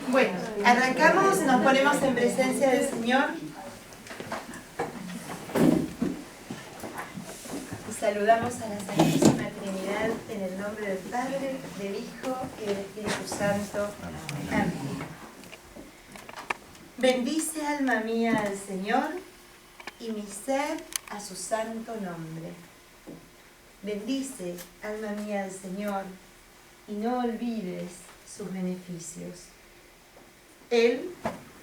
Bueno, arrancamos, nos ponemos en presencia del Señor. Y saludamos a la Santísima Trinidad en el nombre del Padre, del Hijo y del Espíritu Santo. Amén. Bendice, alma mía, al Señor, y mi ser a su santo nombre. Bendice, alma mía, al Señor, y no olvides sus beneficios. Él,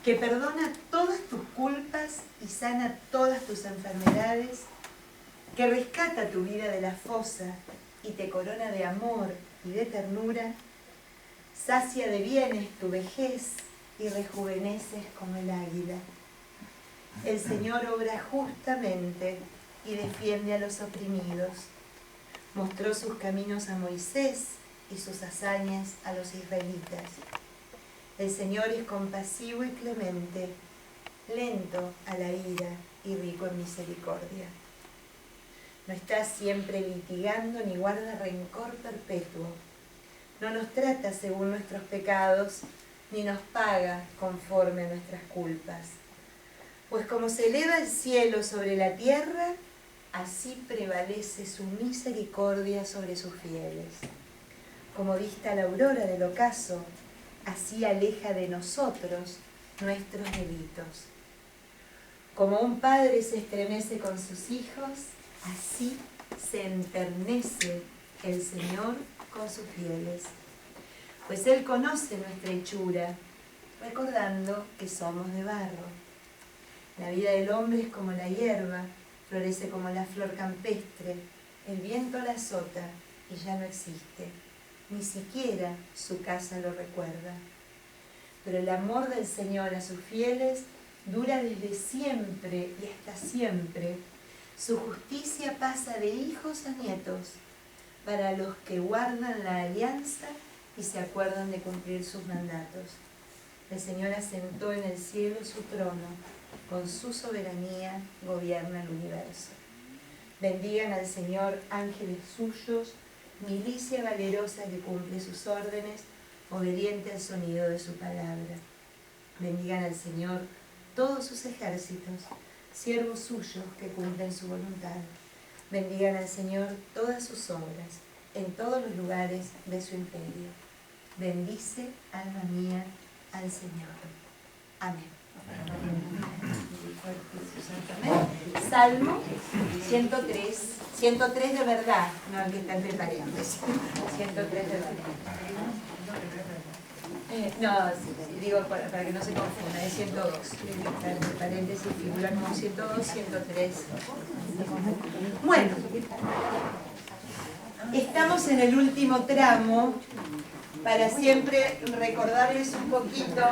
que perdona todas tus culpas y sana todas tus enfermedades, que rescata tu vida de la fosa y te corona de amor y de ternura, sacia de bienes tu vejez y rejuveneces como el águila. El Señor obra justamente y defiende a los oprimidos. Mostró sus caminos a Moisés y sus hazañas a los israelitas. El Señor es compasivo y clemente, lento a la ira y rico en misericordia. No está siempre litigando ni guarda rencor perpetuo. No nos trata según nuestros pecados, ni nos paga conforme a nuestras culpas. Pues como se eleva el cielo sobre la tierra, así prevalece su misericordia sobre sus fieles. Como vista la aurora del ocaso, así aleja de nosotros nuestros delitos. Como un padre se estremece con sus hijos, así se enternece el Señor con sus fieles. Pues Él conoce nuestra hechura, recordando que somos de barro. La vida del hombre es como la hierba, florece como la flor campestre, el viento la azota y ya no existe. Ni siquiera su casa lo recuerda. Pero el amor del Señor a sus fieles dura desde siempre y hasta siempre. Su justicia pasa de hijos a nietos, para los que guardan la alianza y se acuerdan de cumplir sus mandatos. El Señor asentó en el cielo su trono, con su soberanía gobierna el universo. Bendigan al Señor ángeles suyos, milicia valerosa que cumple sus órdenes, obediente al sonido de su palabra. Bendigan al Señor todos sus ejércitos, siervos suyos que cumplen su voluntad. Bendigan al Señor todas sus obras, en todos los lugares de su imperio. Bendice, alma mía, al Señor. Amén. Salmo 103 de verdad, no el que está entre paréntesis, 103 de verdad. Digo para que no se confunda, es 102, está entre paréntesis, figura como 102, 103. Bueno, estamos en el último tramo, para siempre recordarles un poquito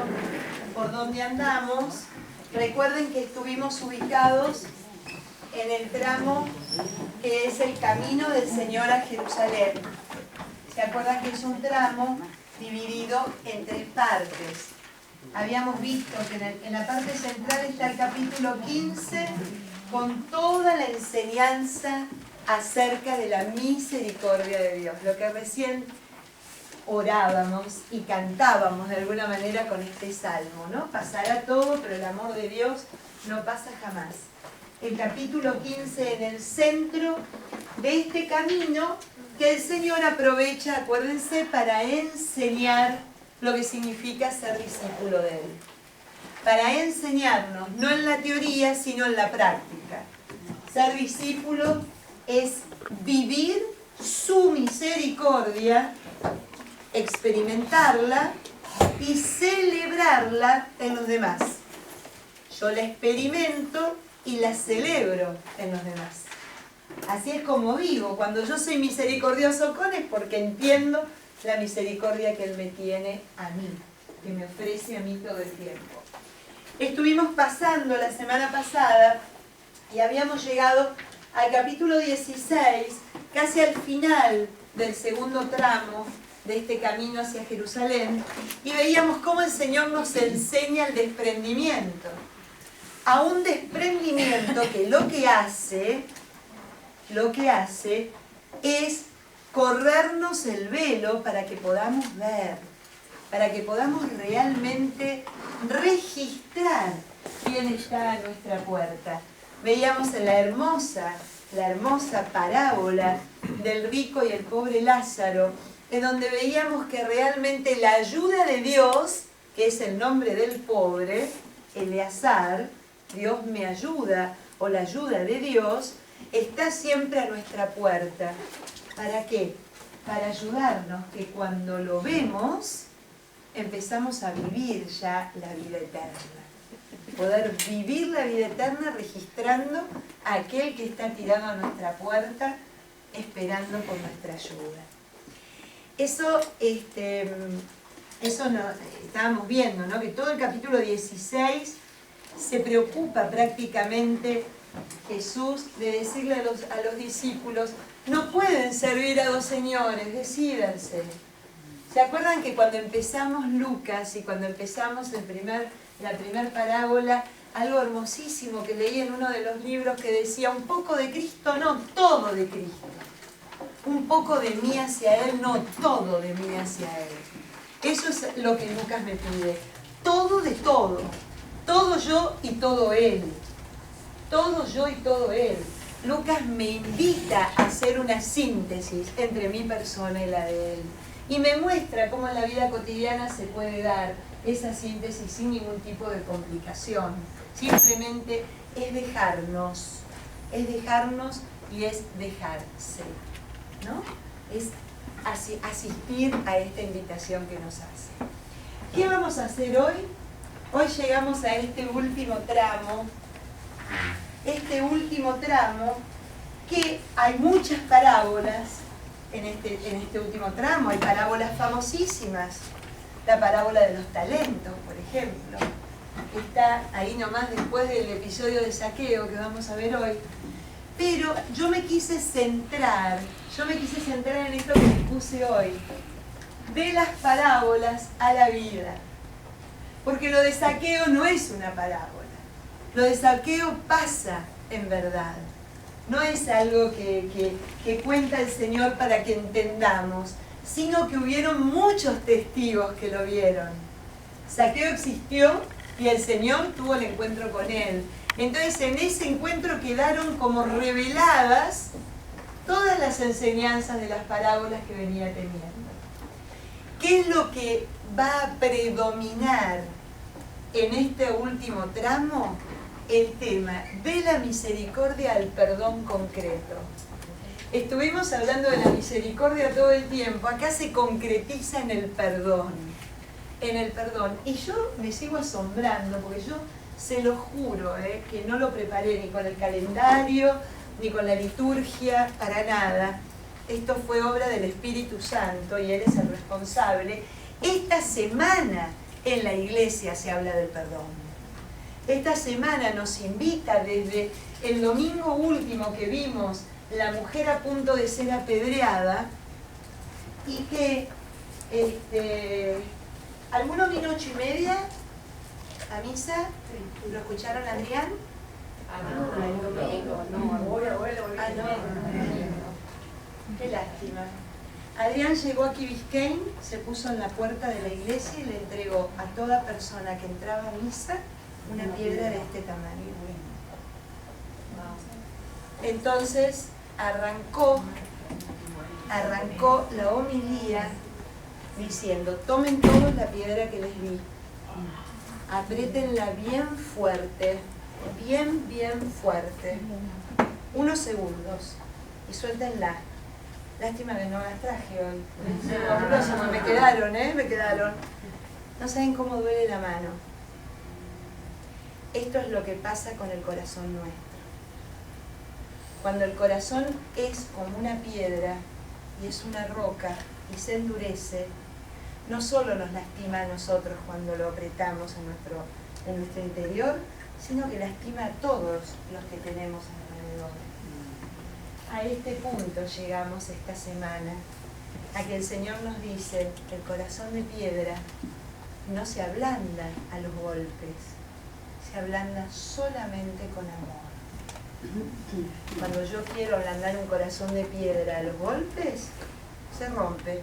por dónde andamos. Recuerden que estuvimos ubicados en el tramo que es el camino del Señor a Jerusalén. ¿Se acuerdan que es un tramo dividido en 3 partes? Habíamos visto que en la parte central está el capítulo 15 con toda la enseñanza acerca de la misericordia de Dios, lo que recién orábamos y cantábamos de alguna manera con este salmo, ¿no? Pasará todo, pero el amor de Dios no pasa jamás. El capítulo 15 en el centro de este camino que el Señor aprovecha, acuérdense, para enseñar lo que significa ser discípulo de Él. Para enseñarnos, no en la teoría, sino en la práctica. Ser discípulo es vivir su misericordia, experimentarla y celebrarla en los demás. Yo la experimento y la celebro en los demás. Así es como vivo. Cuando yo soy misericordioso con Él, porque entiendo la misericordia que Él me tiene a mí, que me ofrece a mí todo el tiempo. Estuvimos pasando la semana pasada y habíamos llegado al capítulo 16, casi al final del segundo tramo de este camino hacia Jerusalén, y veíamos cómo el Señor nos enseña el desprendimiento. A un desprendimiento que lo que hace es corrernos el velo para que podamos ver. para que podamos realmente registrar quién está a nuestra puerta. Veíamos en la hermosa parábola del rico y el pobre Lázaro, en donde veíamos que realmente la ayuda de Dios, que es el nombre del pobre, Eleazar, Dios me ayuda, o la ayuda de Dios, está siempre a nuestra puerta. ¿Para qué? Para ayudarnos que cuando lo vemos, empezamos a vivir ya la vida eterna. Poder vivir la vida eterna registrando a aquel que está tirado a nuestra puerta, esperando por nuestra ayuda. Eso estábamos viendo, ¿no? Que todo el capítulo 16 se preocupa prácticamente Jesús de decirle a los discípulos, no pueden servir a dos señores, decídanse. ¿Se acuerdan que cuando empezamos Lucas y cuando empezamos la primer parábola, algo hermosísimo que leí en uno de los libros que decía, un poco de Cristo, no todo de Cristo. Un poco de mí hacia Él, no todo de mí hacia Él. Eso es lo que Lucas me pide. Todo de todo. Todo yo y todo Él. Todo yo y todo Él. Lucas me invita a hacer una síntesis entre mi persona y la de Él. Y me muestra cómo en la vida cotidiana se puede dar esa síntesis sin ningún tipo de complicación. Simplemente es dejarnos y es dejarse, ¿no? Es asistir a esta invitación que nos hace. ¿Qué vamos a hacer hoy? Hoy llegamos a este último tramo. Que hay muchas parábolas en este último tramo. Hay parábolas famosísimas. La parábola de los talentos, por ejemplo. Está ahí nomás después del episodio de Zaqueo que vamos a ver hoy. Pero yo me quise centrar en esto que les puse hoy. De las parábolas a la vida. Porque lo de Zaqueo no es una parábola. Lo de Zaqueo pasa en verdad. No es algo que cuenta el Señor para que entendamos, sino que hubieron muchos testigos que lo vieron. Zaqueo existió y el Señor tuvo el encuentro con él. Entonces en ese encuentro quedaron como reveladas todas las enseñanzas de las parábolas que venía teniendo. ¿Qué es lo que va a predominar en este último tramo? El tema de la misericordia al perdón concreto. Estuvimos hablando de la misericordia todo el tiempo. Acá se concretiza en el perdón. Y yo me sigo asombrando, porque yo se lo juro, que no lo preparé ni con el calendario, ni con la liturgia, para nada. Esto fue obra del Espíritu Santo y Él es el responsable. Esta semana en la iglesia se habla del perdón. Esta semana nos invita desde el domingo último que vimos la mujer a punto de ser apedreada y que algunos vino 8:30 a misa. ¿Lo escucharon, Adrián? Qué lástima. Adrián llegó a Key Biscayne, se puso en la puerta de la iglesia y le entregó a toda persona que entraba a misa una piedra de este tamaño. Entonces arrancó la homilía diciendo, tomen todos la piedra que les di, apriétenla bien fuerte, bien fuerte, unos segundos, y suéltenla. Lástima que no las traje hoy. Me quedaron. No saben cómo duele la mano. Esto es lo que pasa con el corazón nuestro. Cuando el corazón es como una piedra y es una roca y se endurece, no solo nos lastima a nosotros cuando lo apretamos en nuestro interior, sino que lastima a todos los que tenemos alrededor. A este punto llegamos esta semana, a que el Señor nos dice que el corazón de piedra no se ablanda a los golpes, se ablanda solamente con amor. Cuando yo quiero ablandar un corazón de piedra a los golpes, se rompe.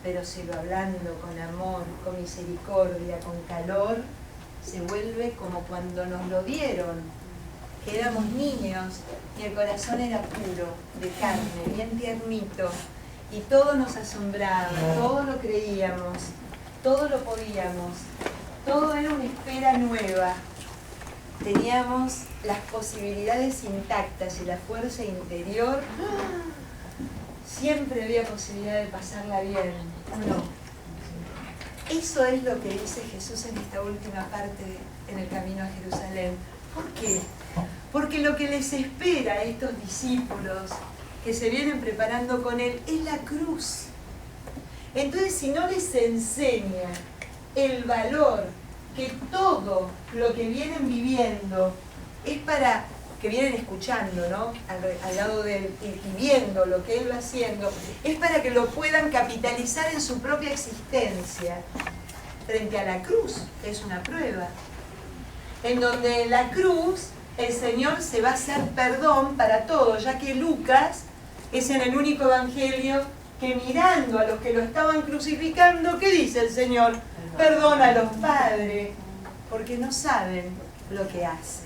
pero si lo hablando con amor, con misericordia, con calor, se vuelve como cuando nos lo dieron, que éramos niños y el corazón era puro, de carne, bien tiernito, y todo nos asombraba, todo lo creíamos, todo lo podíamos, todo era una espera nueva. Teníamos las posibilidades intactas y la fuerza interior. Siempre había posibilidad de pasarla bien, ¿o no? Eso es lo que dice Jesús en esta última parte, en el camino a Jerusalén. ¿Por qué? Porque lo que les espera a estos discípulos que se vienen preparando con Él es la cruz. Entonces, si no les enseña el valor que todo lo que vienen viviendo es para, que vienen escuchando, ¿no? Al lado de Él y viendo lo que Él va haciendo, es para que lo puedan capitalizar en su propia existencia, frente a la cruz, que es una prueba, en donde la cruz el Señor se va a hacer perdón para todo, ya que Lucas es en el único evangelio que mirando a los que lo estaban crucificando, ¿qué dice el Señor? Perdona a los padres, porque no saben lo que hacen.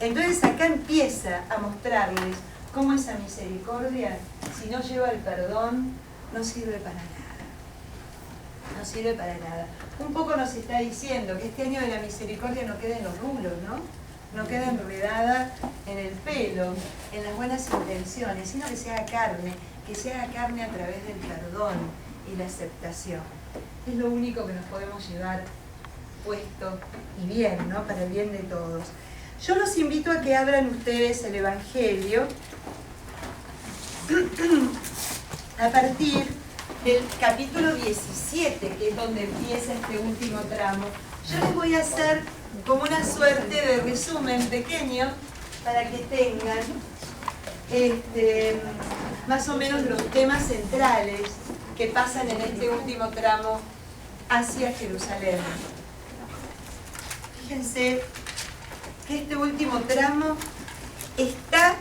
Entonces acá empieza a mostrarles cómo esa misericordia, si no lleva el perdón, no sirve para nada. No sirve para nada. Un poco nos está diciendo que este año de la misericordia no quede en los rulos, ¿no? No quede enredada en el pelo, en las buenas intenciones, sino que se haga carne a través del perdón y la aceptación. Es lo único que nos podemos llevar puesto y bien, ¿no? Para el bien de todos. Yo los invito a que abran ustedes el Evangelio a partir del capítulo 17, que es donde empieza este último tramo. Yo les voy a hacer como una suerte de resumen pequeño para que tengan más o menos los temas centrales que pasan en este último tramo hacia Jerusalén. Fíjense que este último tramo está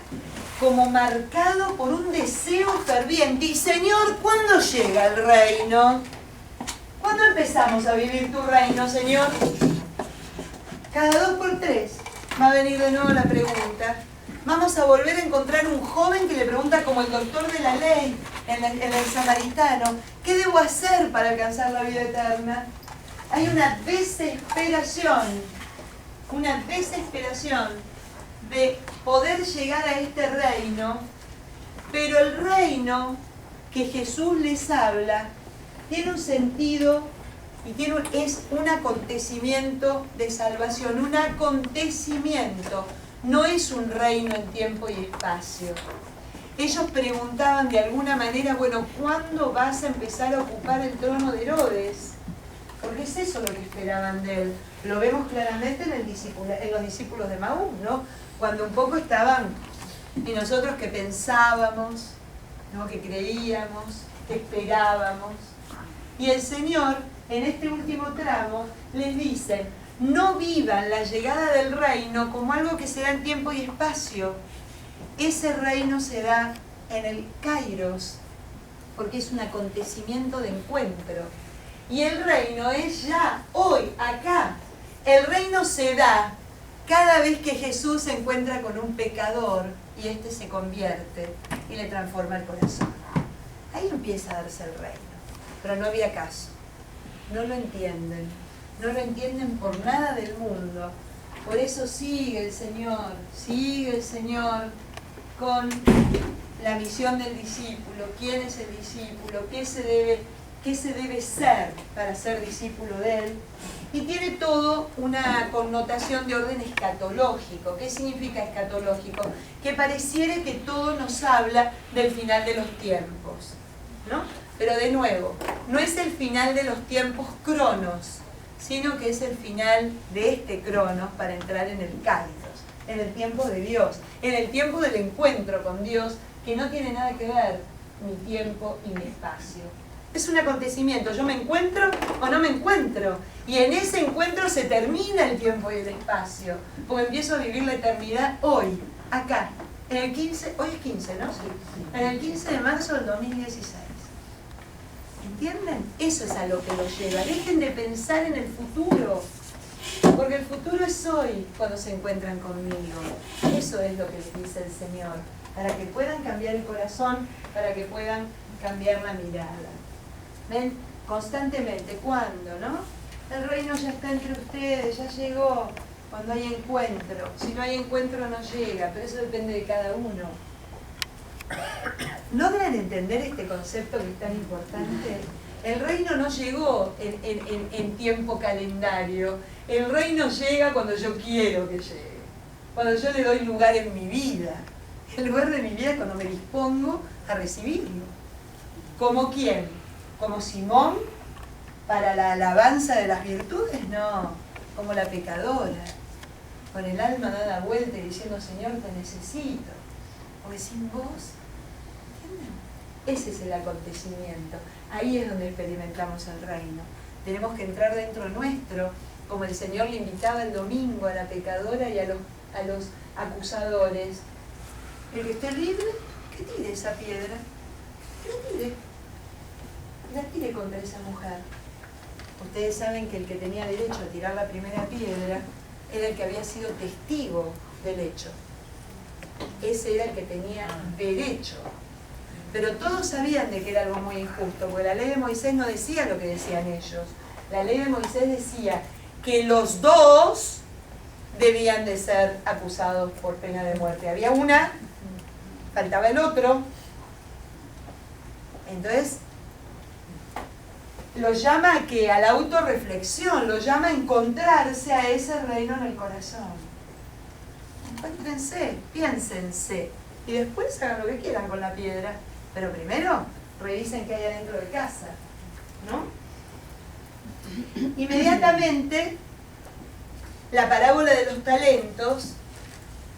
como marcado por un deseo ferviente. Y Señor, ¿cuándo llega el reino? ¿Cuándo empezamos a vivir tu reino, Señor? Cada 2 por 3 va a venir de nuevo la pregunta. Vamos a volver a encontrar un joven que le pregunta como el doctor de la ley en el samaritano, ¿qué debo hacer para alcanzar la vida eterna? Hay una desesperación de poder llegar a este reino, pero el reino que Jesús les habla tiene un sentido y es un acontecimiento de salvación, un acontecimiento, no es un reino en tiempo y espacio. Ellos preguntaban de alguna manera, bueno, ¿cuándo vas a empezar a ocupar el trono de Herodes? Porque es eso lo que esperaban de él. Lo vemos claramente en los discípulos de Maús, ¿no? Cuando un poco estaban, y nosotros que pensábamos, ¿no? Que creíamos, que esperábamos. Y el Señor, en este último tramo, les dice, no vivan la llegada del reino como algo que se da en tiempo y espacio. Ese reino se da en el Kairos, porque es un acontecimiento de encuentro. Y el reino es ya, hoy, acá. El reino se da cada vez que Jesús se encuentra con un pecador y éste se convierte y le transforma el corazón. Ahí empieza a darse el reino. Pero no había caso. No lo entienden. No lo entienden por nada del mundo. Por eso sigue el Señor con la misión del discípulo. ¿Quién es el discípulo? ¿Qué se debe ser para ser discípulo de él? Y tiene todo una connotación de orden escatológico. ¿Qué significa escatológico? Que pareciera que todo nos habla del final de los tiempos, ¿no? Pero de nuevo, no es el final de los tiempos cronos, sino que es el final de este cronos para entrar en el kairos, en el tiempo de Dios, en el tiempo del encuentro con Dios, que no tiene nada que ver mi tiempo y mi espacio. Es un acontecimiento, yo me encuentro o no me encuentro, y en ese encuentro se termina el tiempo y el espacio, porque empiezo a vivir la eternidad hoy, acá, en el 15, hoy es 15, ¿no? Sí. En el 15 de marzo del 2016. ¿Entienden? Eso es a lo que los lleva. Dejen de pensar en el futuro, porque el futuro es hoy cuando se encuentran conmigo. Eso es lo que les dice el Señor, para que puedan cambiar el corazón, para que puedan cambiar la mirada. ¿Ven? Constantemente, ¿cuándo, no? El reino ya está entre ustedes, ya llegó, cuando hay encuentro. Si no hay encuentro no llega, pero eso depende de cada uno. ¿Logran entender este concepto que es tan importante? El reino no llegó en tiempo calendario. El reino llega cuando yo quiero que llegue. Cuando yo le doy lugar en mi vida. El lugar de mi vida es cuando me dispongo a recibirlo. ¿Como quién? ¿Como Simón para la alabanza de las virtudes? No. Como la pecadora. Con el alma dada vuelta y diciendo, Señor, te necesito. Porque sin vos... Ese es el acontecimiento. Ahí es donde experimentamos el reino. Tenemos que entrar dentro nuestro, como el Señor le invitaba el domingo a la pecadora y a los acusadores. El que esté libre, que tire esa piedra. Que la tire. La tire contra esa mujer. Ustedes saben que el que tenía derecho a tirar la primera piedra era el que había sido testigo del hecho. Ese era el que tenía derecho. Pero todos sabían de que era algo muy injusto, porque la ley de Moisés no decía lo que decían ellos. La ley de Moisés decía que los dos debían de ser acusados por pena de muerte. Había una, faltaba el otro. Entonces, lo llama a que a la autorreflexión, lo llama a encontrarse a ese reino en el corazón. Encuéntrense, piénsense, y después hagan lo que quieran con la piedra. Pero primero, revisen qué hay adentro de casa, ¿no? Inmediatamente, la parábola de los talentos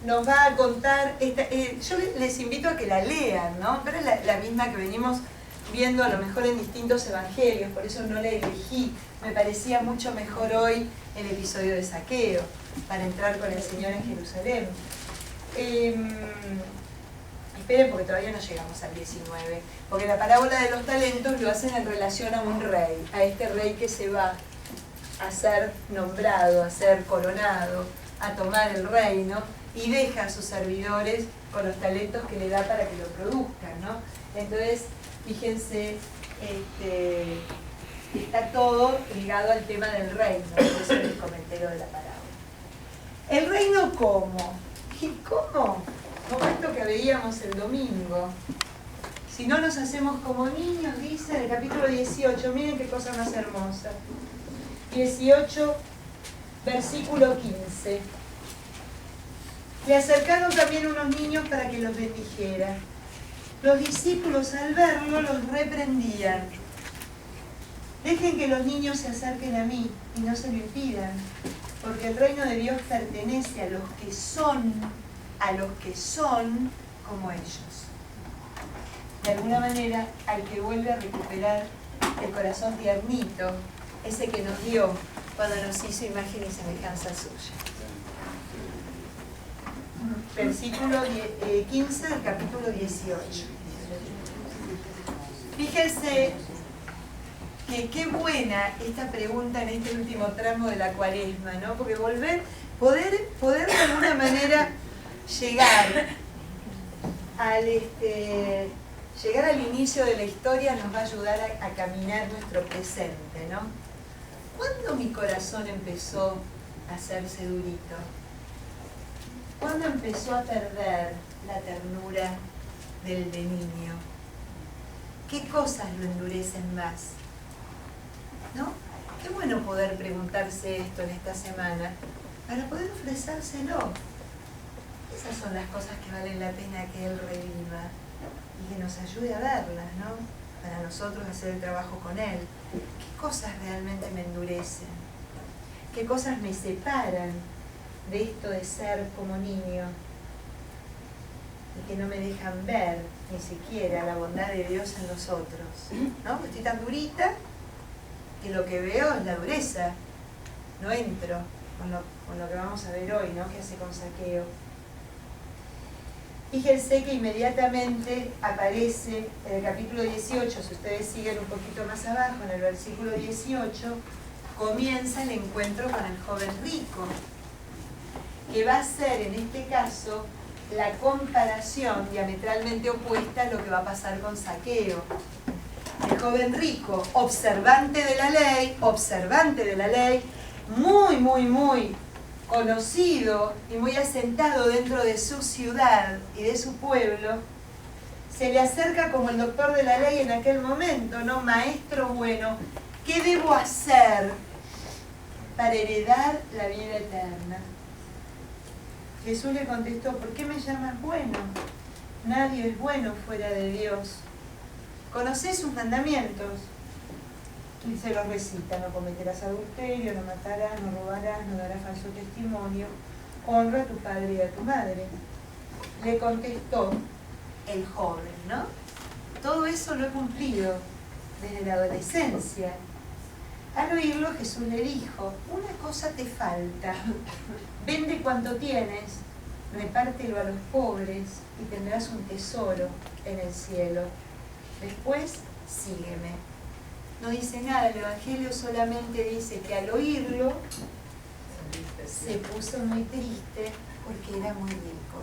nos va a contar, yo les invito a que la lean, ¿no? Pero es la misma que venimos viendo a lo mejor en distintos evangelios, por eso no la elegí. Me parecía mucho mejor hoy el episodio de Zaqueo, para entrar con el Señor en Jerusalén. Esperen porque todavía no llegamos al 19, porque la parábola de los talentos lo hacen en relación a un rey, a este rey que se va a ser nombrado, a ser coronado, a tomar el reino y deja a sus servidores con los talentos que le da para que lo produzcan, ¿no? Entonces, fíjense, está todo ligado al tema del reino, por eso les comenté lo de la parábola. ¿El reino cómo? ¿Y cómo? Como esto que veíamos el domingo. Si no nos hacemos como niños, dice en el capítulo 18, miren qué cosa más hermosa. 18, versículo 15. Le acercaron también unos niños para que los bendijera. Los discípulos al verlo los reprendían. Dejen que los niños se acerquen a mí y no se lo impidan, porque el reino de Dios pertenece a los que son como ellos. De alguna manera, al que vuelve a recuperar el corazón tiernito, ese que nos dio cuando nos hizo imagen y semejanza suya. Versículo 15 del capítulo 18. Fíjense que qué buena esta pregunta en este último tramo de la Cuaresma, ¿no? Porque poder de alguna manera llegar al inicio de la historia nos va a ayudar a caminar nuestro presente, ¿no? ¿Cuándo mi corazón empezó a hacerse durito? ¿Cuándo empezó a perder la ternura del de niño? ¿Qué cosas lo endurecen más? ¿No? Qué bueno poder preguntarse esto en esta semana para poder ofrecérselo. Esas son las cosas que valen la pena que Él reviva y que nos ayude a verlas, ¿no? Para nosotros hacer el trabajo con Él. ¿Qué cosas realmente me endurecen? ¿Qué cosas me separan de esto de ser como niño? Y que no me dejan ver ni siquiera la bondad de Dios en los otros, ¿no? Estoy tan durita que lo que veo es la dureza. No entro con lo que vamos a ver hoy, ¿no? Que hace con Zaqueo. Fíjense que inmediatamente aparece en el capítulo 18, si ustedes siguen un poquito más abajo, en el versículo 18, comienza el encuentro con el joven rico, que va a ser en este caso la comparación diametralmente opuesta a lo que va a pasar con Zaqueo. El joven rico, observante de la ley, muy conocido y muy asentado dentro de su ciudad y de su pueblo, se le acerca como el doctor de la ley en aquel momento, ¿no? Maestro bueno, ¿qué debo hacer para heredar la vida eterna? Jesús le contestó, ¿por qué me llamas bueno? Nadie es bueno fuera de Dios. ¿Conocés sus mandamientos? Y se los recita: no cometerás adulterio, no matarás, no robarás, no darás falso testimonio, honra a tu padre y a tu madre. Le contestó el joven, ¿no? Todo eso lo he cumplido desde la adolescencia. Al oírlo, Jesús le dijo: una cosa te falta, vende cuanto tienes, repártelo a los pobres y tendrás un tesoro en el cielo. Después, sígueme. No dice nada el Evangelio, solamente dice que al oírlo se puso muy triste porque era muy rico.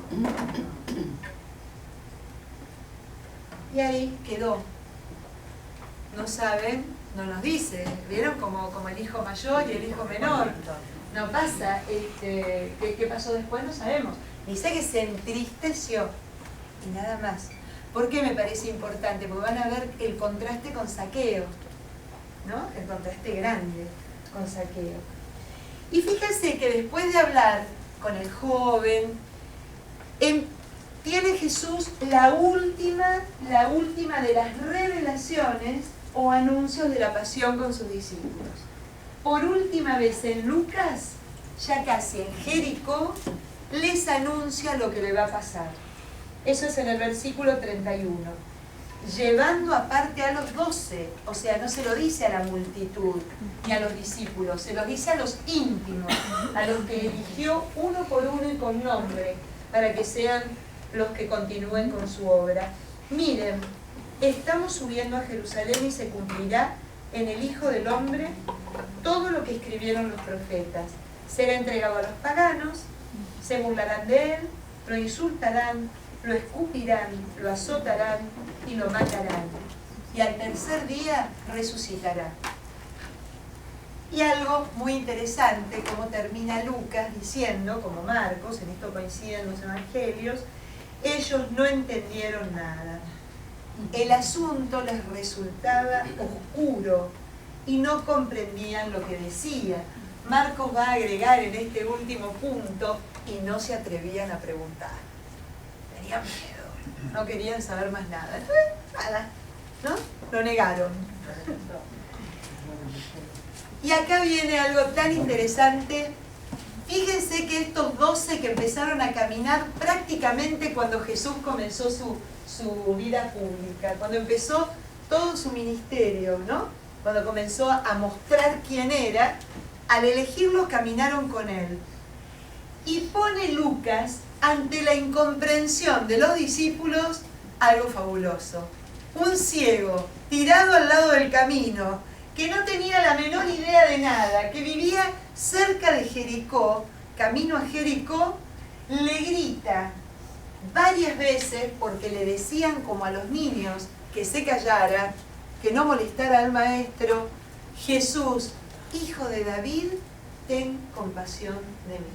Y ahí quedó. No saben, no nos dice. ¿Vieron? Como el hijo mayor y el hijo menor. No pasa. ¿Qué pasó después? No sabemos. Dice que se entristeció y nada más. ¿Por qué me parece importante? Porque van a ver el contraste con Zaqueo, ¿no? El contraste grande con Zaqueo. Y fíjense que después de hablar con el joven, tiene Jesús la última de las revelaciones o anuncios de la pasión con sus discípulos. Por última vez en Lucas, ya casi en Jericó, les anuncia lo que le va a pasar. Eso es en el versículo 31. Llevando aparte a los 12, o sea, no se lo dice a la multitud ni a los discípulos, se lo dice a los íntimos, a los que eligió uno por uno y con nombre, para que sean los que continúen con su obra. Miren, estamos subiendo a Jerusalén y se cumplirá en el Hijo del Hombre todo lo que escribieron los profetas. Será entregado a los paganos, se burlarán de él, lo insultarán, lo escupirán, lo azotarán y lo matarán. Y al tercer día resucitará. Y algo muy interesante, como termina Lucas diciendo, como Marcos, en esto coinciden los evangelios, ellos no entendieron nada. El asunto les resultaba oscuro y no comprendían lo que decía. Marcos va a agregar en este último punto, y no se atrevían a preguntar. Tenían miedo, no querían saber más nada. Nada, ¿no? Lo negaron. Y acá viene algo tan interesante. Fíjense que estos 12 que empezaron a caminar prácticamente cuando Jesús comenzó su vida pública, cuando empezó todo su ministerio, ¿no? Cuando comenzó a mostrar quién era, al elegirlos caminaron con él. Y pone Lucas, ante la incomprensión de los discípulos, algo fabuloso. Un ciego, tirado al lado del camino, que no tenía la menor idea de nada, que vivía cerca de Jericó, camino a Jericó, le grita varias veces, porque le decían como a los niños que se callara, que no molestara al maestro: Jesús, hijo de David, ten compasión de mí.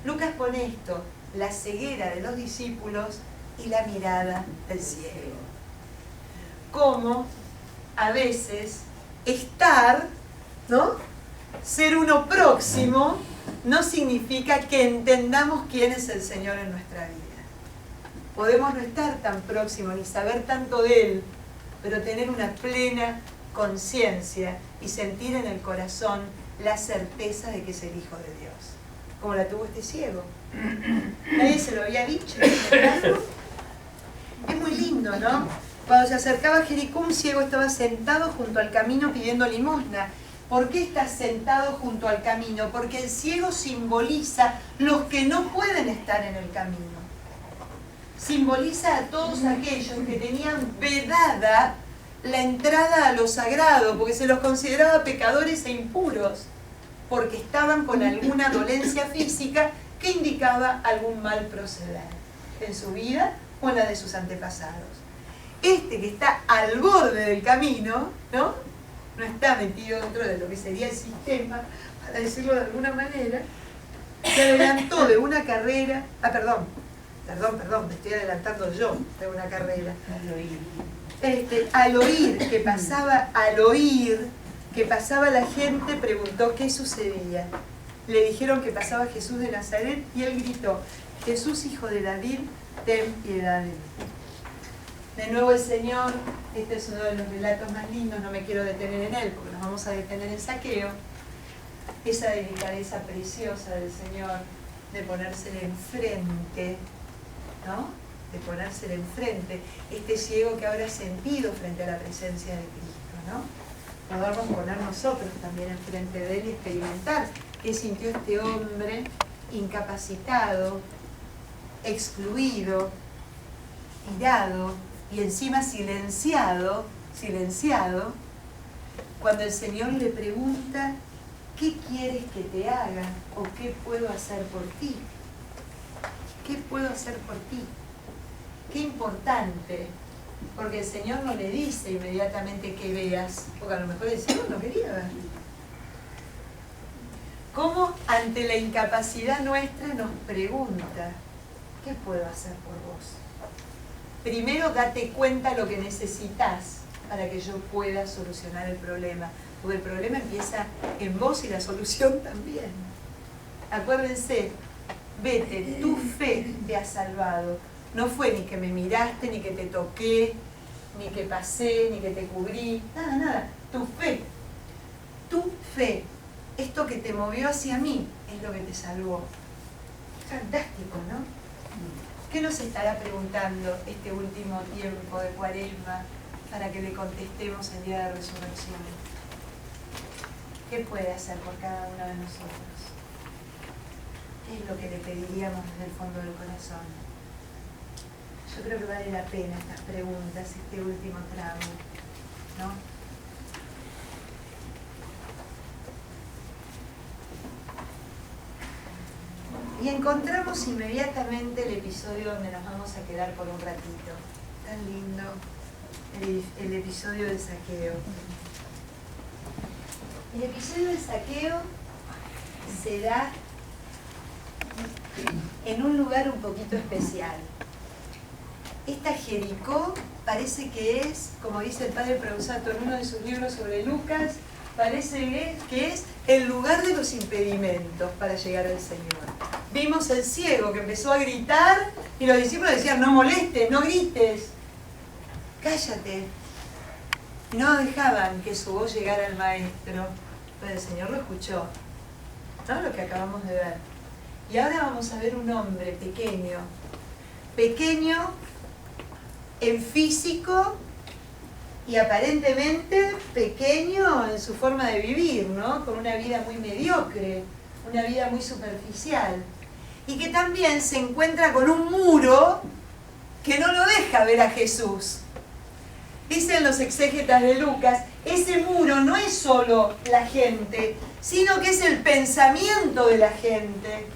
Lucas pone esto, la ceguera de los discípulos y la mirada del ciego. Como a veces estar, ¿no? Ser uno próximo no significa que entendamos quién es el Señor en nuestra vida. Podemos no estar tan próximos ni saber tanto de Él, pero tener una plena conciencia y sentir en el corazón la certeza de que es el Hijo de Dios, como la tuvo este ciego. Nadie se lo había dicho. Es muy lindo, ¿no? Cuando se acercaba a Jericó, un ciego estaba sentado junto al camino pidiendo limosna. ¿Por qué está sentado junto al camino? Porque el ciego simboliza los que no pueden estar en el camino. simboliza a todos aquellos que tenían vedada la entrada a lo sagrado, porque se los consideraba pecadores e impuros, porque estaban con alguna dolencia física que indicaba algún mal proceder en su vida o en la de sus antepasados. Este que está al borde del camino, ¿no? No está metido dentro de lo que sería el sistema, para decirlo de alguna manera, se adelantó de una carrera, perdón, me estoy adelantando yo de una carrera. Al oír que pasaba la gente, preguntó qué sucedía. Le dijeron que pasaba Jesús de Nazaret y él gritó: Jesús, hijo de David, ten piedad de mí. De nuevo el Señor, este es uno de los relatos más lindos, no me quiero detener en él porque nos vamos a detener en Zaqueo. Esa delicadeza preciosa del Señor de ponérsele enfrente, ¿no? De ponérsele enfrente, este ciego que habrá sentido frente a la presencia de Cristo, ¿no? Podamos poner nosotros también enfrente de él y experimentar qué sintió este hombre incapacitado, excluido, irado y encima silenciado, cuando el Señor le pregunta: ¿qué quieres que te haga? ¿O qué puedo hacer por ti? ¿Qué puedo hacer por ti? Qué importante, porque el Señor no le dice inmediatamente que veas, porque a lo mejor el Señor no quería ver. ¿Cómo ante la incapacidad nuestra nos pregunta: ¿qué puedo hacer por vos? Primero date cuenta lo que necesitas para que yo pueda solucionar el problema, porque el problema empieza en vos y la solución también. Acuérdense, vete, tu fe te ha salvado. No fue ni que me miraste, ni que te toqué, ni que pasé, ni que te cubrí, nada. Tu fe, esto que te movió hacia mí, es lo que te salvó. Fantástico, ¿no? ¿Qué nos estará preguntando este último tiempo de Cuaresma para que le contestemos el día de resurrección? ¿Qué puede hacer por cada uno de nosotros? ¿Qué es lo que le pediríamos desde el fondo del corazón? Yo creo que vale la pena estas preguntas, este último tramo, ¿no? Y encontramos inmediatamente el episodio donde nos vamos a quedar por un ratito. Tan lindo, el episodio de Zaqueo. El episodio de Zaqueo se da en un lugar un poquito especial. Esta Jericó parece que es, como dice el padre Preusato en uno de sus libros sobre Lucas, parece que es el lugar de los impedimentos para llegar al Señor. Vimos el ciego que empezó a gritar y los discípulos decían: no molestes, no grites, cállate. Y no dejaban que su voz llegara al maestro, pero el Señor lo escuchó. ¿No? Lo que acabamos de ver. Y ahora vamos a ver un hombre pequeño en físico y aparentemente pequeño en su forma de vivir, ¿no? Con una vida muy mediocre, una vida muy superficial. Y que también se encuentra con un muro que no lo deja ver a Jesús. Dicen los exégetas de Lucas, ese muro no es solo la gente, sino que es el pensamiento de la gente.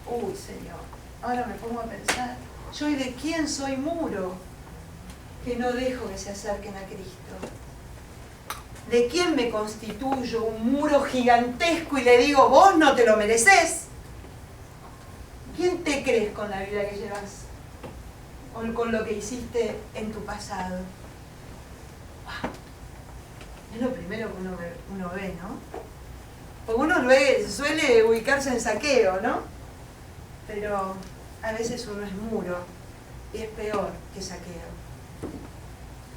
Uy, Señor, ahora me pongo a pensar, ¿yo y de quién soy muro? Que no dejo que se acerquen a Cristo. ¿De quién me constituyo un muro gigantesco y le digo: vos no te lo mereces? ¿Quién te crees con la vida que llevas? O con lo que hiciste en tu pasado. Es lo primero que uno ve, ¿no? Porque uno suele ubicarse en Zaqueo, ¿no? Pero a veces uno es muro y es peor que Zaqueo.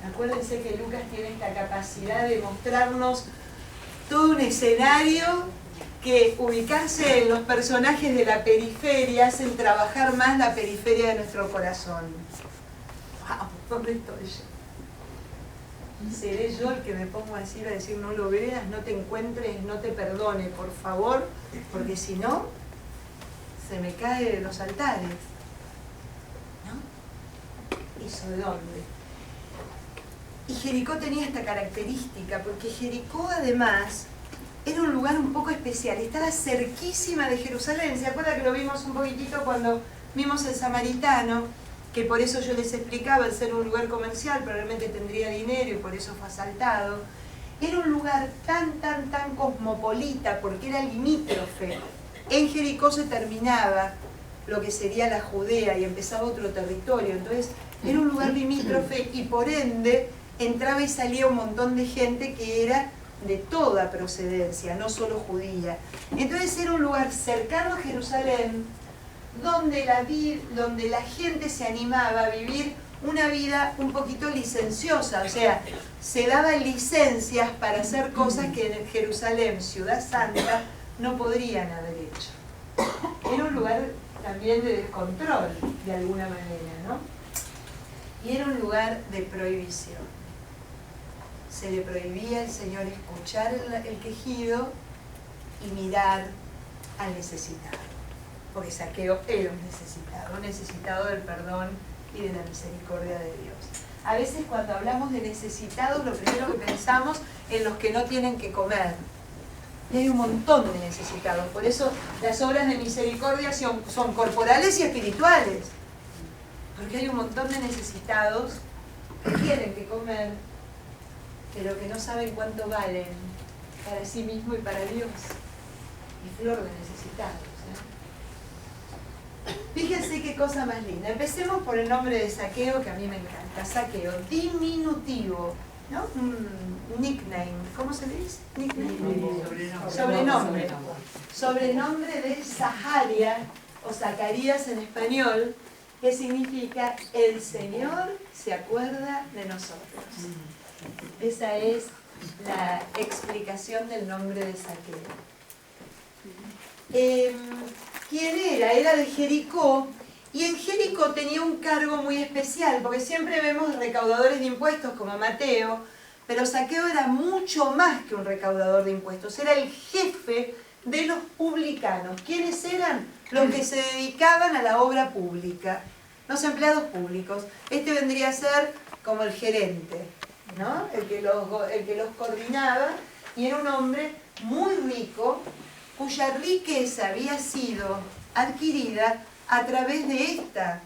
Acuérdense que Lucas tiene esta capacidad de mostrarnos todo un escenario que ubicarse en los personajes de la periferia hacen trabajar más la periferia de nuestro corazón. ¡Wow! ¿Dónde estoy yo? ¿Seré yo el que me pongo a decir no lo veas, no te encuentres, no te perdone, por favor? Porque si no, se me cae de los altares. ¿Eso de dónde? Y Jericó tenía esta característica, porque Jericó además era un lugar un poco especial, estaba cerquísima de Jerusalén. ¿Se acuerda que lo vimos un poquitito cuando vimos el Samaritano? Que por eso yo les explicaba, al ser un lugar comercial probablemente tendría dinero y por eso fue asaltado. Era un lugar tan cosmopolita porque era limítrofe. En Jericó se terminaba lo que sería la Judea y empezaba otro territorio. Entonces era un lugar limítrofe y por ende entraba y salía un montón de gente que era de toda procedencia, no solo judía. Entonces era un lugar cercano a Jerusalén donde la gente se animaba a vivir una vida un poquito licenciosa, o sea, se daban licencias para hacer cosas que en Jerusalén, ciudad santa, no podrían haber hecho. Era un lugar también de descontrol, de alguna manera, ¿no? Y era un lugar de prohibición. Se le prohibía al Señor escuchar el quejido y mirar al necesitado. Porque Zaqueo era un necesitado del perdón y de la misericordia de Dios. A veces cuando hablamos de necesitados, lo primero que pensamos en los que no tienen que comer. Y hay un montón de necesitados. Por eso las obras de misericordia son corporales y espirituales. Porque hay un montón de necesitados que tienen que comer, pero que no saben cuánto valen para sí mismo y para Dios. Y flor de necesitados. Fíjense qué cosa más linda. Empecemos por el nombre de Zaqueo, que a mí me encanta. Zaqueo, diminutivo, ¿no? Nickname, ¿cómo se le dice? Sobrenombre. Sobrenombre de Zaharia, o Zacarías en español, que significa el Señor se acuerda de nosotros. Esa es la explicación del nombre de Zaqueo. ¿Quién era? Era de Jericó, y en Jericó tenía un cargo muy especial, porque siempre vemos recaudadores de impuestos como Mateo, pero Zaqueo era mucho más que un recaudador de impuestos, era el jefe de los publicanos. ¿Quiénes eran? Los que se dedicaban a la obra pública, los empleados públicos. Este vendría a ser como el gerente, ¿no? El que los coordinaba, y era un hombre muy rico, cuya riqueza había sido adquirida a través de esta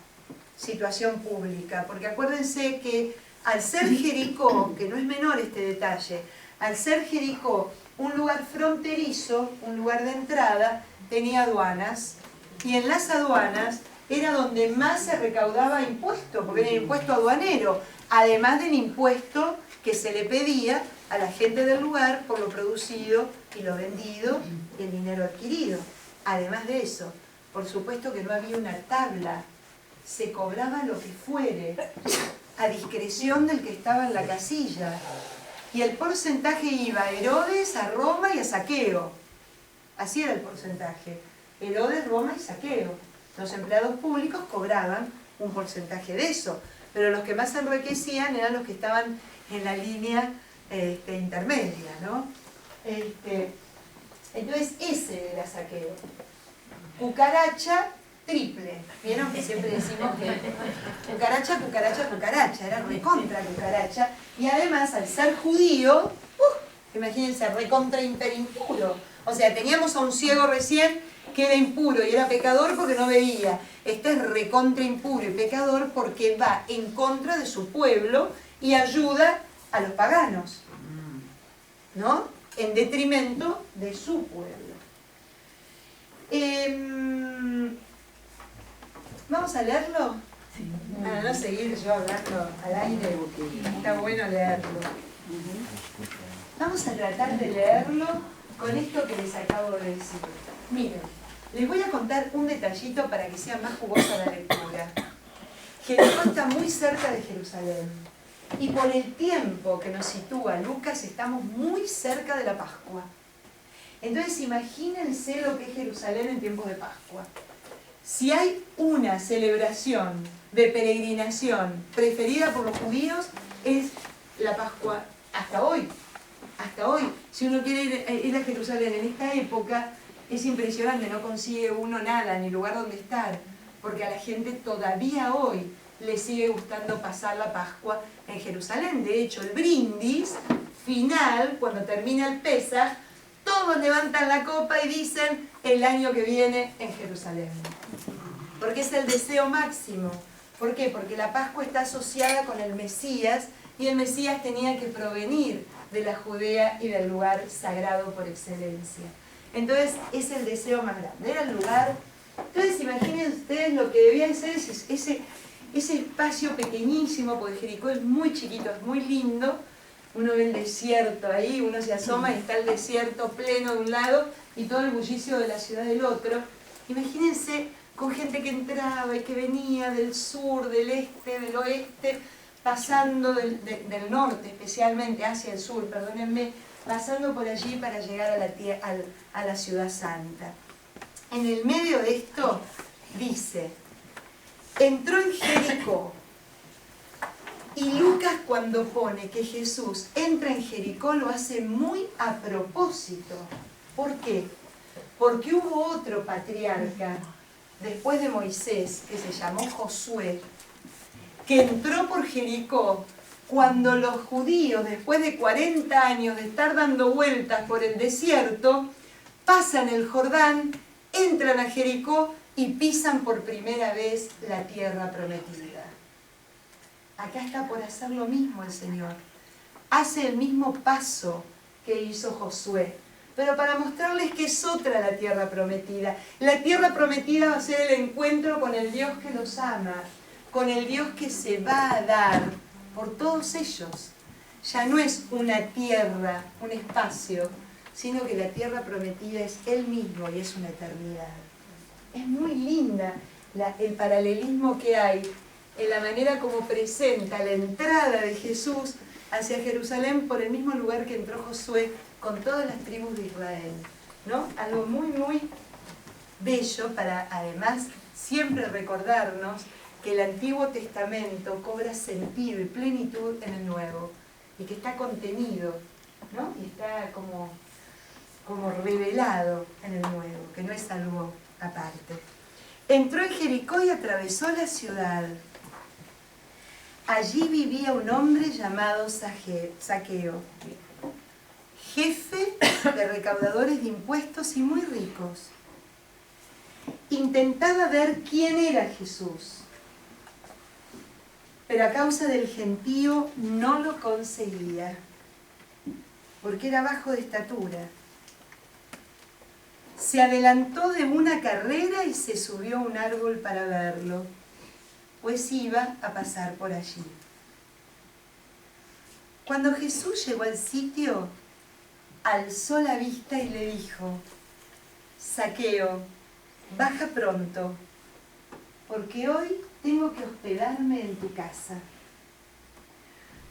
situación pública. Porque acuérdense que al ser Jericó, que no es menor este detalle, al ser Jericó un lugar fronterizo, un lugar de entrada, tenía aduanas, y en las aduanas era donde más se recaudaba impuesto, porque era el impuesto aduanero, además del impuesto que se le pedía a la gente del lugar por lo producido y lo vendido y el dinero adquirido. Además de eso, por supuesto que no había una tabla, se cobraba lo que fuere, a discreción del que estaba en la casilla. Y el porcentaje iba a Herodes, a Roma y a Zaqueo. Así era el porcentaje. Herodes, Roma y Zaqueo. Los empleados públicos cobraban un porcentaje de eso, pero los que más se enriquecían eran los que estaban en la línea intermedia, ¿no? Entonces ese era Zaqueo. Cucaracha triple. ¿Vieron que siempre decimos que cucaracha, cucaracha, cucaracha? Era recontra cucaracha. Y además, al ser judío, imagínense, recontra impuro. O sea, teníamos a un ciego recién que era impuro y era pecador porque no veía. Este es recontra impuro y pecador porque va en contra de su pueblo y ayuda a los paganos, ¿no? En detrimento de su pueblo. ¿Vamos a leerlo? Sí. Para no seguir yo hablando al aire, está bueno leerlo. Vamos a tratar de leerlo con esto que les acabo de decir. Miren, les voy a contar un detallito para que sea más jugosa la lectura. Jericó está muy cerca de Jerusalén. Y por el tiempo que nos sitúa Lucas, estamos muy cerca de la Pascua. Entonces imagínense lo que es Jerusalén en tiempos de Pascua. Si hay una celebración de peregrinación preferida por los judíos, es la Pascua hasta hoy. Hasta hoy. Si uno quiere ir a Jerusalén en esta época, es impresionante, no consigue uno nada, ni lugar donde estar, porque a la gente todavía hoy le sigue gustando pasar la Pascua en Jerusalén. De hecho, el brindis final, cuando termina el Pesaj, todos levantan la copa y dicen el año que viene en Jerusalén. Porque es el deseo máximo. ¿Por qué? Porque la Pascua está asociada con el Mesías y el Mesías tenía que provenir de la Judea y del lugar sagrado por excelencia. Entonces es el deseo más grande, era el lugar. Entonces imaginen ustedes lo que debía ser ese espacio pequeñísimo, porque Jericó es muy chiquito, es muy lindo. Uno ve el desierto ahí, uno se asoma y está el desierto pleno de un lado y todo el bullicio de la ciudad del otro. Imagínense con gente que entraba y que venía del sur, del este, del oeste, pasando del norte especialmente hacia el sur, perdónenme, pasando por allí para llegar a la ciudad santa. En el medio de esto dice, entró en Jericó. Y Lucas, cuando pone que Jesús entra en Jericó, lo hace muy a propósito. ¿Por qué? Porque hubo otro patriarca después de Moisés, que se llamó Josué, que entró por Jericó cuando los judíos, después de 40 años de estar dando vueltas por el desierto, pasan el Jordán, entran a Jericó y pisan por primera vez la tierra prometida. Acá está por hacer lo mismo el Señor. Hace el mismo paso que hizo Josué, pero para mostrarles que es otra la tierra prometida. La tierra prometida va a ser el encuentro con el Dios que los ama, con el Dios que se va a dar por todos ellos. Ya no es una tierra, un espacio, sino que la tierra prometida es Él mismo y es una eternidad. Es muy linda el paralelismo que hay en la manera como presenta la entrada de Jesús hacia Jerusalén por el mismo lugar que entró Josué con todas las tribus de Israel, ¿no? Algo muy, muy bello para, además, siempre recordarnos que el Antiguo Testamento cobra sentido y plenitud en el Nuevo, y que está contenido, ¿no? Y está como revelado en el Nuevo, que no es algo aparte. Entró en Jericó y atravesó la ciudad. Allí vivía un hombre llamado Zaqueo, jefe de recaudadores de impuestos y muy ricos. Intentaba ver quién era Jesús, pero a causa del gentío no lo conseguía, porque era bajo de estatura. Se adelantó de una carrera y se subió a un árbol para verlo, pues iba a pasar por allí. Cuando Jesús llegó al sitio, alzó la vista y le dijo, Zaqueo, baja pronto, porque hoy tengo que hospedarme en tu casa.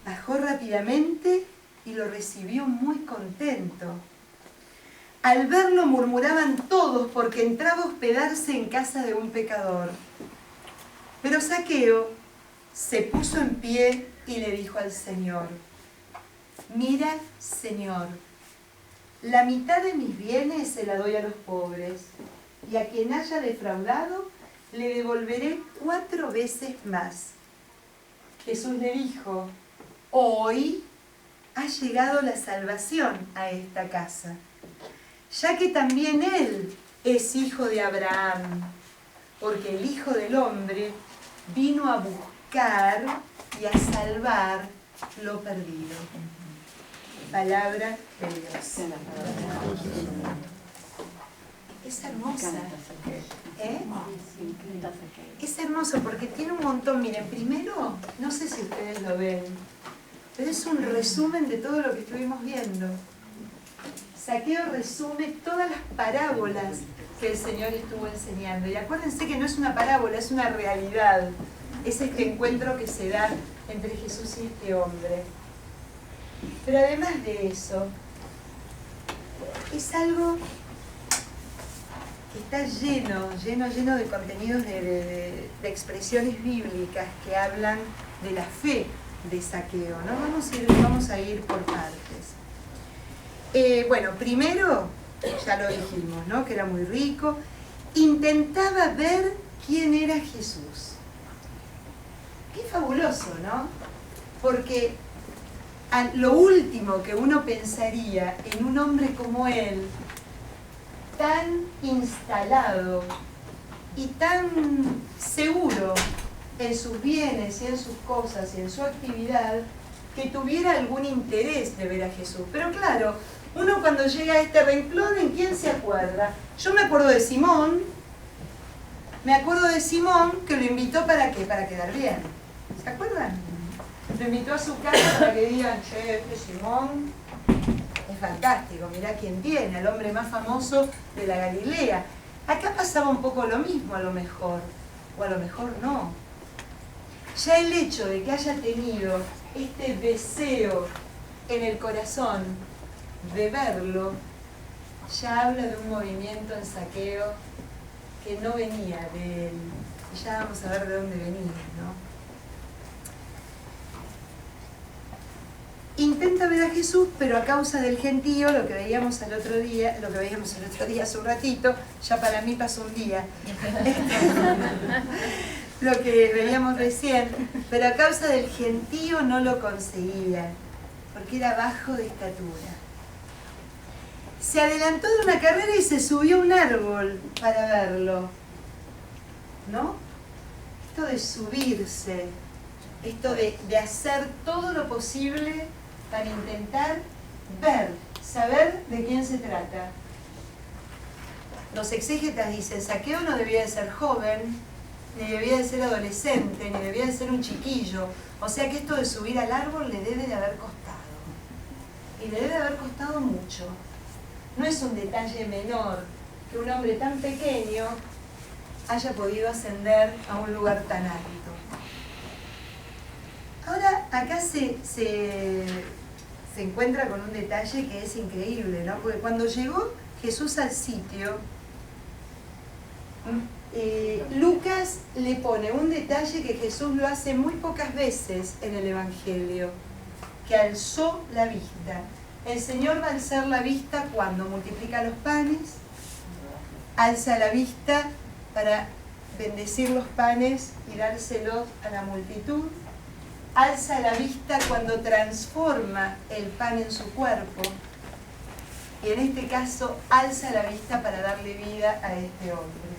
Bajó rápidamente y lo recibió muy contento. Al verlo murmuraban todos porque entraba a hospedarse en casa de un pecador. Pero Zaqueo se puso en pie y le dijo al Señor, mira, Señor, la mitad de mis bienes se la doy a los pobres, y a quien haya defraudado le devolveré 4 veces más. Jesús le dijo, hoy ha llegado la salvación a esta casa, ya que también él es hijo de Abraham, porque el Hijo del Hombre vino a buscar y a salvar lo perdido. Palabra de Dios. Es hermosa. Es hermoso porque tiene un montón. Miren, primero, no sé si ustedes lo ven, pero es un resumen de todo lo que estuvimos viendo. Zaqueo resume todas las parábolas que el Señor estuvo enseñando. Y acuérdense que no es una parábola, es una realidad. Es este encuentro que se da entre Jesús y este hombre. Pero además de eso, es algo que está lleno de contenidos, de expresiones bíblicas que hablan de la fe de Zaqueo, ¿no? Vamos a ir por partes. Bueno, primero, ya lo dijimos, ¿no? Que era muy rico. Intentaba ver quién era Jesús. Qué fabuloso, ¿no? Porque lo último que uno pensaría en un hombre como él, tan instalado y tan seguro en sus bienes y en sus cosas y en su actividad, que tuviera algún interés de ver a Jesús. Pero claro, uno cuando llega a este renglón, ¿en quién se acuerda? Yo me acuerdo de Simón, que lo invitó ¿para qué? Para quedar bien. ¿Se acuerdan? Lo invitó a su casa para que digan, che, este Simón es fantástico, mirá quién tiene, el hombre más famoso de la Galilea. Acá pasaba un poco lo mismo a lo mejor, o a lo mejor no. Ya el hecho de que haya tenido este deseo en el corazón de verlo, ya habla de un movimiento en Zaqueo que no venía de él. Y ya vamos a ver de dónde venía, ¿no? Intenta ver a Jesús, pero a causa del gentío, lo que veíamos el otro día hace un ratito, ya para mí pasó un día, lo que veíamos recién, pero a causa del gentío no lo conseguía, porque era bajo de estatura. Se adelantó de una carrera y se subió a un árbol para verlo, ¿no? Esto de subirse, esto de hacer todo lo posible para intentar ver, saber de quién se trata. Los exégetas dicen, Zaqueo no debía de ser joven, ni debía de ser adolescente, ni debía de ser un chiquillo. O sea que esto de subir al árbol le debe de haber costado. Y le debe de haber costado mucho. No es un detalle menor que un hombre tan pequeño haya podido ascender a un lugar tan alto. Ahora, acá se encuentra con un detalle que es increíble, ¿no? Porque cuando llegó Jesús al sitio, Lucas le pone un detalle que Jesús lo hace muy pocas veces en el Evangelio, que alzó la vista. El Señor va a alzar la vista cuando multiplica los panes, alza la vista para bendecir los panes y dárselos a la multitud, alza la vista cuando transforma el pan en su cuerpo, y en este caso alza la vista para darle vida a este hombre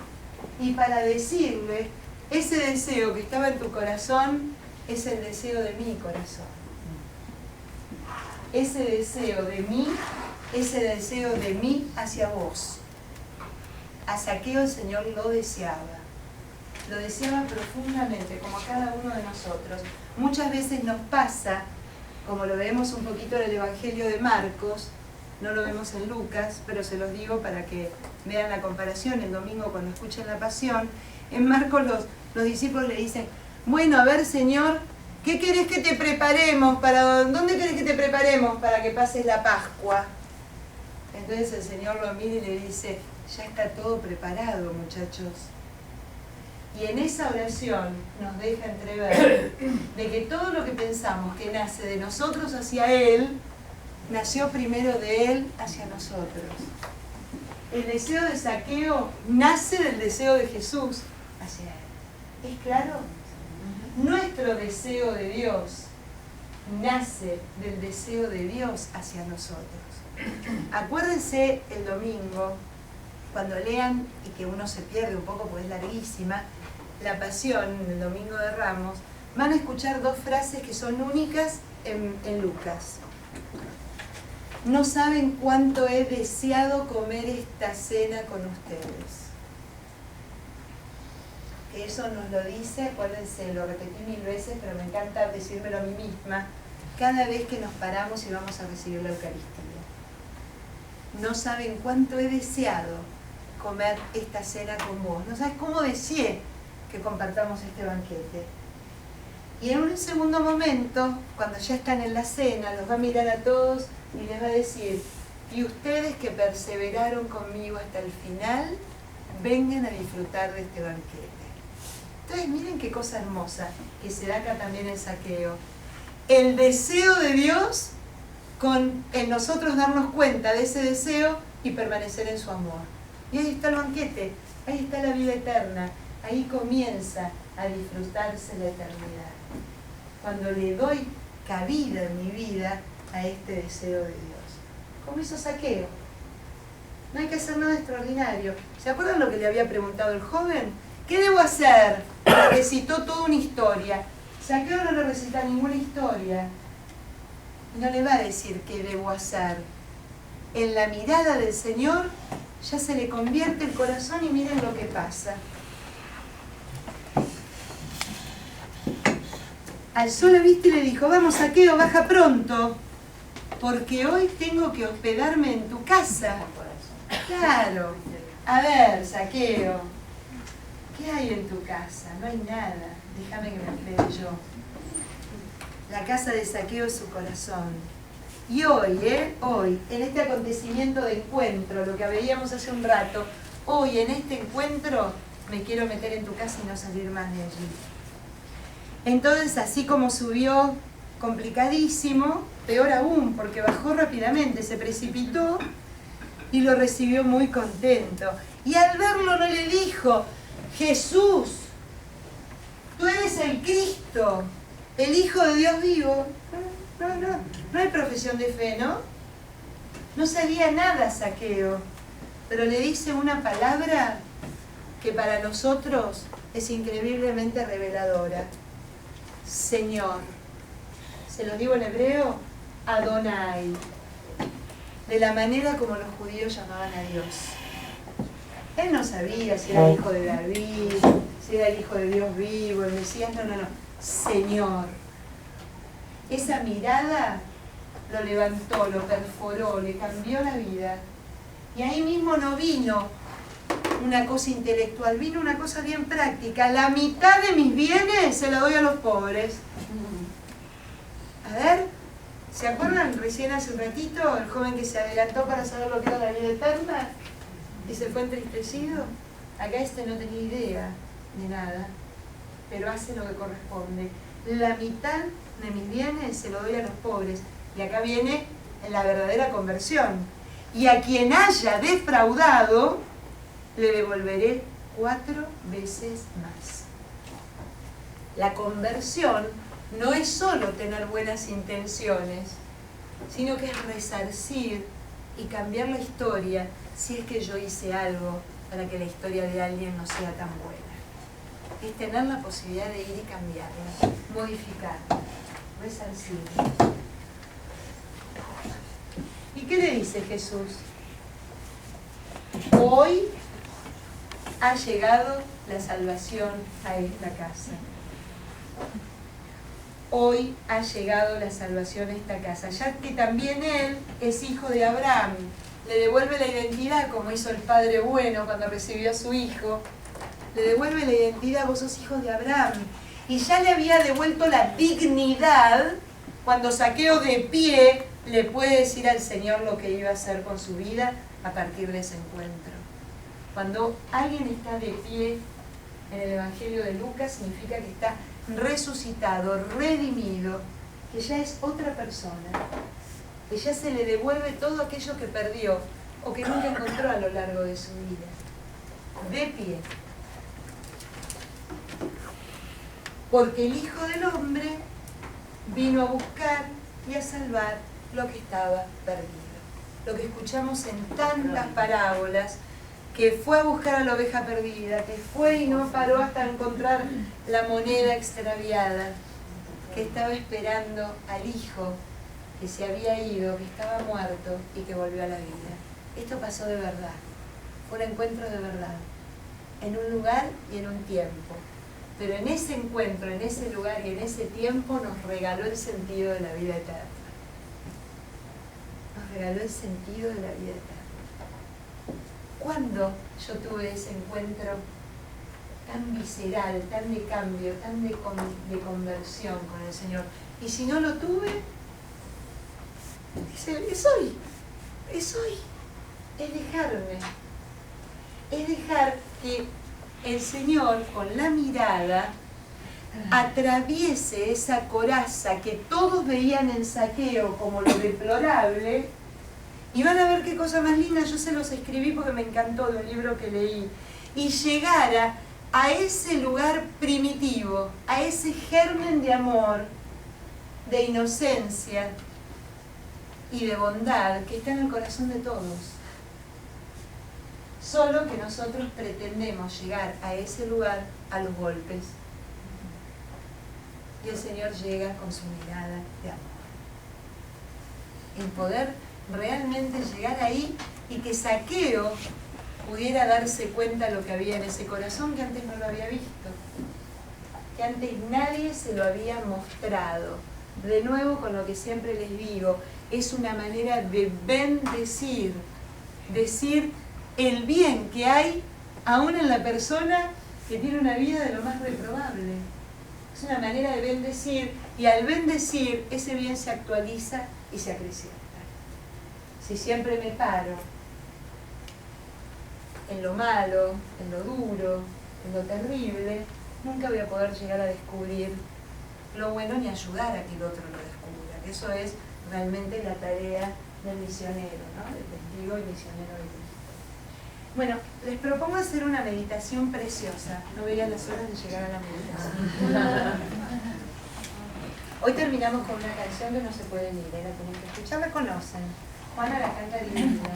y para decirle, ese deseo que estaba en tu corazón es el deseo de mi corazón. Ese deseo de mí es el deseo de mí hacia vos. A Zaqueo el Señor lo deseaba profundamente, como a cada uno de nosotros. Muchas veces nos pasa, como lo vemos un poquito en el Evangelio de Marcos, no lo vemos en Lucas, pero se los digo para que vean la comparación el domingo cuando escuchen la Pasión. En Marcos los discípulos le dicen, bueno, a ver Señor, ¿qué querés que te preparemos? ¿Dónde querés que te preparemos para que pases la Pascua? Entonces el Señor lo mira y le dice, ya está todo preparado, muchachos. Y en esa oración nos deja entrever de que todo lo que pensamos que nace de nosotros hacia Él, nació primero de Él hacia nosotros. El deseo de Zaqueo nace del deseo de Jesús hacia Él. ¿Es claro? Nuestro deseo de Dios nace del deseo de Dios hacia nosotros. Acuérdense el domingo, cuando lean, y que uno se pierde un poco porque es larguísima, la Pasión, el Domingo de Ramos, van a escuchar dos frases que son únicas en Lucas. No saben cuánto he deseado comer esta cena con ustedes. Eso nos lo dice, acuérdense, lo repetí 1000 veces, pero me encanta decírmelo a mí misma, cada vez que nos paramos y vamos a recibir la Eucaristía. No saben cuánto he deseado comer esta cena con vos. No sabes cómo deseé que compartamos este banquete. Y en un segundo momento, cuando ya están en la cena, los va a mirar a todos y les va a decir, y ustedes que perseveraron conmigo hasta el final, vengan a disfrutar de este banquete. Entonces miren qué cosa hermosa que se da acá también en Zaqueo. El deseo de Dios en nosotros darnos cuenta de ese deseo y permanecer en su amor. Y ahí está el banquete, ahí está la vida eterna. ahí comienza a disfrutarse la eternidad. Cuando le doy cabida en mi vida a este deseo de Dios. Como hizo Zaqueo. No hay que hacer nada extraordinario. ¿Se acuerdan lo que le había preguntado el joven? ¿Qué debo hacer? Recitó toda una historia. Zaqueo no le recita ninguna historia. No le va a decir qué debo hacer. En la mirada del Señor ya se le convierte el corazón y miren lo que pasa. Alzó la vista y le dijo, vamos Zaqueo, baja pronto, porque hoy tengo que hospedarme en tu casa. Claro. A ver, Zaqueo, ¿qué hay en tu casa? No hay nada. Déjame que me hospede yo. La casa de Zaqueo es su corazón. Y hoy, en este acontecimiento de encuentro, lo que veíamos hace un rato, hoy en este encuentro me quiero meter en tu casa y no salir más de allí. Entonces, así como subió complicadísimo, peor aún, porque bajó rápidamente, se precipitó y lo recibió muy contento. Y al verlo no le dijo, Jesús, tú eres el Cristo, el Hijo de Dios vivo. No hay profesión de fe, ¿no? No sabía nada Zaqueo, pero le dice una palabra que para nosotros es increíblemente reveladora. Señor. Se lo digo en hebreo, Adonai. De la manera como los judíos llamaban a Dios. Él no sabía si era el hijo de David, si era el hijo de Dios vivo, el Mesías, no. Señor. Esa mirada lo levantó, lo perforó, le cambió la vida. Y ahí mismo no vino una cosa intelectual, vino una cosa bien práctica. La mitad de mis bienes se la doy a los pobres. A ver, ¿se acuerdan recién hace un ratito el joven que se adelantó para saber lo que era la vida eterna y se fue entristecido? Acá este no tenía idea de nada, pero hace lo que corresponde. La mitad de mis bienes se lo doy a los pobres. Y acá viene la verdadera conversión. Y a quien haya defraudado, le devolveré 4 veces más. La conversión no es solo tener buenas intenciones, sino que es resarcir y cambiar la historia si es que yo hice algo para que la historia de alguien no sea tan buena. Es tener la posibilidad de ir y cambiarla, modificarla, resarcir. ¿Y qué le dice Jesús? Hoy ha llegado la salvación a esta casa. Hoy ha llegado la salvación a esta casa, ya que también él es hijo de Abraham. Le devuelve la identidad como hizo el padre bueno cuando recibió a su hijo. Le devuelve la identidad, vos sos hijo de Abraham. Y ya le había devuelto la dignidad cuando Zaqueo de pie le puede decir al Señor lo que iba a hacer con su vida a partir de ese encuentro. Cuando alguien está de pie en el Evangelio de Lucas, significa que está resucitado, redimido, que ya es otra persona, que ya se le devuelve todo aquello que perdió o que nunca encontró a lo largo de su vida. De pie. Porque el Hijo del Hombre vino a buscar y a salvar lo que estaba perdido. Lo que escuchamos en tantas parábolas, que fue a buscar a la oveja perdida, que fue y no paró hasta encontrar la moneda extraviada, que estaba esperando al hijo que se había ido, que estaba muerto y que volvió a la vida. Esto pasó de verdad, fue un encuentro de verdad, en un lugar y en un tiempo. Pero en ese encuentro, en ese lugar y en ese tiempo nos regaló el sentido de la vida eterna. Nos regaló el sentido de la vida eterna. ¿Cuándo yo tuve ese encuentro tan visceral, tan de cambio, tan de conversión con el Señor? Y si no lo tuve, dice, es hoy, es dejarme. Es dejar que el Señor con la mirada atraviese esa coraza que todos veían en Zaqueo como lo deplorable. Y van a ver qué cosa más linda, yo se los escribí porque me encantó de un libro que leí. Y llegara a ese lugar primitivo, a ese germen de amor, de inocencia y de bondad que está en el corazón de todos. Solo que nosotros pretendemos llegar a ese lugar a los golpes. Y el Señor llega con su mirada de amor. En poder realmente llegar ahí y que Zaqueo pudiera darse cuenta de lo que había en ese corazón que antes no lo había visto, que antes nadie se lo había mostrado. De nuevo, con lo que siempre les digo, es una manera de bendecir, decir el bien que hay aún en la persona que tiene una vida de lo más reprobable. Es una manera de bendecir, y al bendecir ese bien se actualiza y se acrecienta. Si siempre me paro en lo malo, en lo duro, en lo terrible, nunca voy a poder llegar a descubrir lo bueno ni ayudar a que el otro lo descubra. Eso es realmente la tarea del misionero, ¿no? Del testigo y misionero de Cristo. Bueno, les propongo hacer una meditación preciosa. No veía las horas de llegar a la meditación. Hoy terminamos con una canción que no se puede ni la tienen que escuchar, la conocen. Juana la canta linda,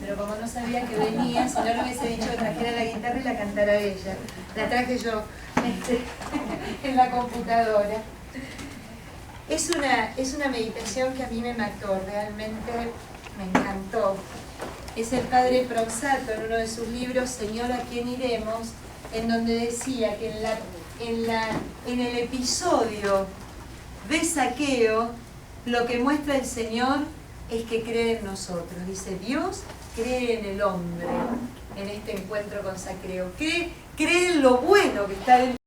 pero como no sabía que venía, si no le hubiese dicho que trajera la guitarra y la cantara ella. La traje yo en la computadora. Es una meditación que a mí me mató, realmente me encantó. Es el padre Proxato en uno de sus libros, Señor, ¿a quién iremos?, en donde decía que en el episodio de Zaqueo, lo que muestra el Señor es que cree en nosotros. Dice, Dios cree en el hombre, en este encuentro con Zaqueo. Cree en lo bueno que está dentro